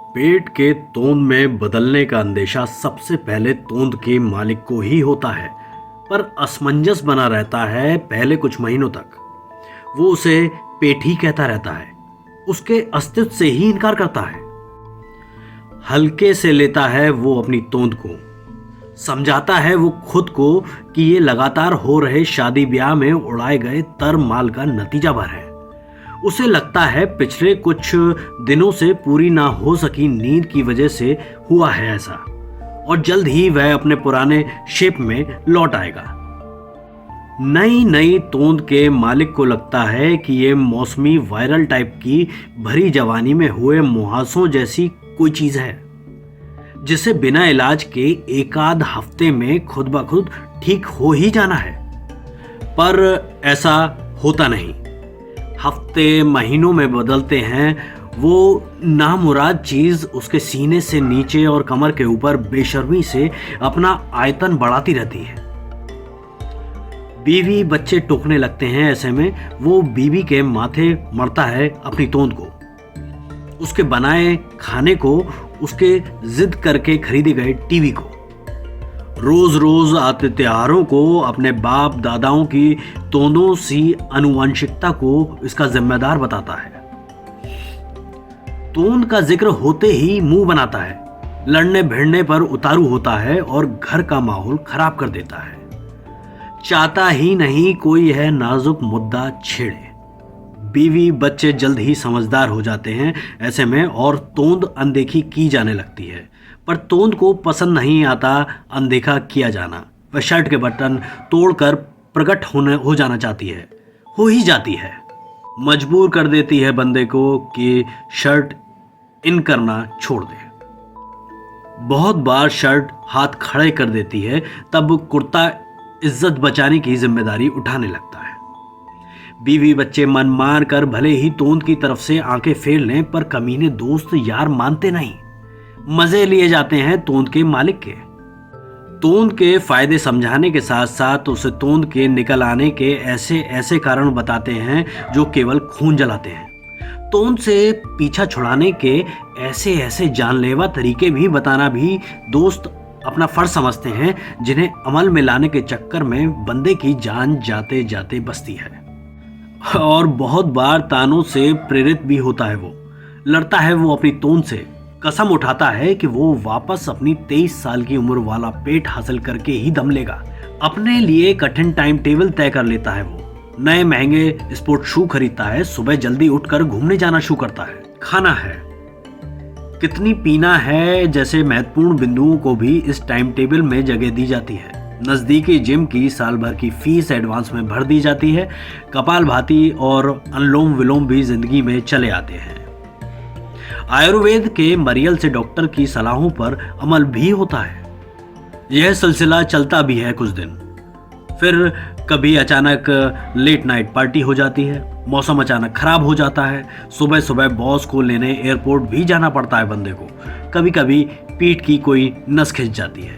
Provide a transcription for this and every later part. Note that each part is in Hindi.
पेट के तोंद में बदलने का अंदेशा सबसे पहले तोंद के मालिक को ही होता है, पर असमंजस बना रहता है पहले कुछ महीनों तक। वो उसे पेट ही कहता रहता है, उसके अस्तित्व से ही इनकार करता है। हल्के से लेता है वो अपनी तोंद को, समझाता है वो खुद को कि ये लगातार हो रहे शादी ब्याह में उड़ाए गए तर माल का नतीजा भर है। उसे लगता है पिछले कुछ दिनों से पूरी ना हो सकी नींद की वजह से हुआ है ऐसा, और जल्द ही वह अपने पुराने शेप में लौट आएगा। नई नई तोंद के मालिक को लगता है कि ये मौसमी वायरल टाइप की भरी जवानी में हुए मुहासों जैसी कोई चीज है, जिसे बिना इलाज के एक आध हफ्ते में खुद ब खुद ठीक हो ही जाना है। पर ऐसा होता नहीं। हफ्ते महीनों में बदलते हैं, वो नामुराद चीज उसके सीने से नीचे और कमर के ऊपर बेशर्मी से अपना आयतन बढ़ाती रहती है। बीवी बच्चे टोकने लगते हैं, ऐसे में वो बीवी के माथे मरता है अपनी तोंद को, उसके बनाए खाने को, उसके जिद करके खरीदे गए टीवी को, रोज रोज आते त्योहारों को, अपने बाप दादाओं की तोंदों सी अनुवंशिकता को इसका जिम्मेदार बताता है। तोंद का जिक्र होते ही मुंह बनाता है, लड़ने भिड़ने पर उतारू होता है और घर का माहौल खराब कर देता है। चाहता ही नहीं कोई यह नाजुक मुद्दा छेड़े। बीवी बच्चे जल्द ही समझदार हो जाते हैं ऐसे में, और तोंद अनदेखी की जाने लगती है। पर तोंद को पसंद नहीं आता अनदेखा किया जाना। वह शर्ट के बटन तोड़कर प्रकट हो जाना चाहती है, हो ही जाती है। मजबूर कर देती है बंदे को कि शर्ट इन करना छोड़ दे। बहुत बार शर्ट हाथ खड़े कर देती है, तब कुर्ता इज्जत बचाने की जिम्मेदारी उठाने लगता है। बीवी बच्चे मन मार कर भले ही तोंद की तरफ से आंखें फेर लें, पर कमीने दोस्त यार मानते नहीं। मजे लिए जाते हैं तोंद के मालिक के। तोंद के फायदे समझाने के साथ साथ उसे तोंद के निकल आने के ऐसे ऐसे कारण बताते हैं जो केवल खून जलाते हैं। तोंद से पीछा छुड़ाने के ऐसे ऐसे जानलेवा तरीके भी बताना भी दोस्त अपना फर्ज समझते हैं, जिन्हें अमल में लाने के चक्कर में बंदे की जान जाते जाते बसती है। और बहुत बार तानों से प्रेरित भी होता है। वो लड़ता है वो अपनी तोंद से, कसम उठाता है कि वो वापस अपनी 23 साल की उम्र वाला पेट हासिल करके ही दम लेगा। अपने लिए कठिन टाइम टेबल तय कर लेता है। वो नए महंगे स्पोर्ट शू खरीदता है, सुबह जल्दी उठकर घूमने जाना शुरू करता है। खाना है, कितनी पीना है जैसे महत्वपूर्ण बिंदुओं को भी इस टाइम टेबल में जगह दी जाती है। नजदीकी जिम की साल भर की फीस एडवांस में भर दी जाती है। कपालभाति और अनुलोम विलोम भी जिंदगी में चले आते हैं। आयुर्वेद के मरियल से डॉक्टर की सलाहों पर अमल भी होता है। यह सिलसिला चलता भी है कुछ दिन। फिर कभी अचानक लेट नाइट पार्टी हो जाती है, मौसम अचानक खराब हो जाता है, सुबह सुबह बॉस को लेने एयरपोर्ट भी जाना पड़ता है बंदे को। कभी कभी पीठ की कोई नस खिंच जाती है,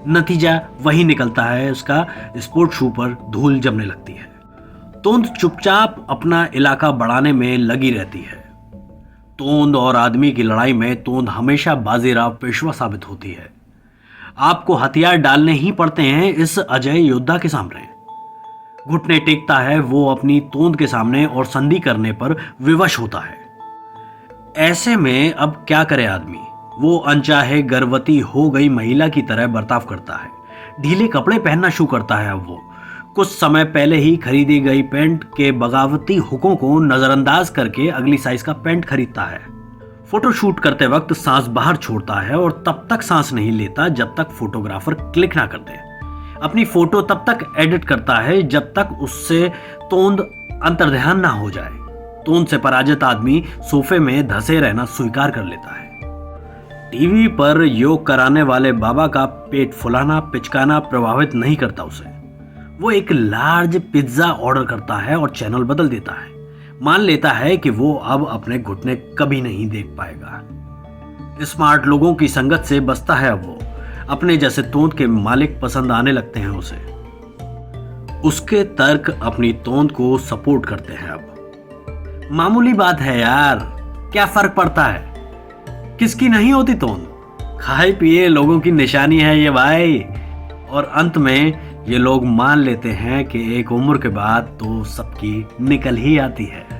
नतीजा वही निकलता है, उसका स्पोर्ट शू पर धूल जमने लगती है। तोंद चुपचाप अपना इलाका बढ़ाने में लगी रहती है। तोंद और आदमी की लड़ाई में तोंद हमेशा बाजीराव पेशवा साबित होती है। आपको हथियार डालने ही पड़ते हैं इस अजय योद्धा के सामने। घुटने टेकता है वो अपनी तोंद के सामने और संधि करने पर विवश होता है। ऐसे में अब क्या करे आदमी? वो अनचाहे गर्भवती हो गई महिला की तरह बर्ताव करता है। ढीले कपड़े पहनना शुरू करता है। अब वो कुछ समय पहले ही खरीदी गई पैंट के बगावती हुकों को नजरअंदाज करके अगली साइज का पैंट खरीदता है। फोटो शूट करते वक्त सांस बाहर छोड़ता है और तब तक सांस नहीं लेता जब तक फोटोग्राफर क्लिक ना कर दे। अपनी फोटो तब तक एडिट करता है जब तक उससे तोंद अंतर्ध्यान ना हो जाए। तोंद से पराजित आदमी सोफे में धंसे रहना स्वीकार कर लेता है। टीवी पर योग कराने वाले बाबा का पेट फुलाना पिचकाना प्रभावित नहीं करता उसे। वो एक लार्ज पिज्जा ऑर्डर करता है और चैनल बदल देता है। मान लेता है कि वो अब अपने घुटने कभी नहीं देख पाएगा। स्मार्ट लोगों की संगत से बचता है। अब वो अपने जैसे तोंद के मालिक पसंद आने लगते हैं उसे। उसके तर्क अपनी तोंद को सपोर्ट करते हैं। अब मामूली बात है यार, क्या फर्क पड़ता है? किसकी नहीं होती तोंद। खाए पिए लोगों की निशानी है ये भाई। और अंत में ये लोग मान लेते हैं कि एक उम्र के बाद तो सबकी निकल ही आती है।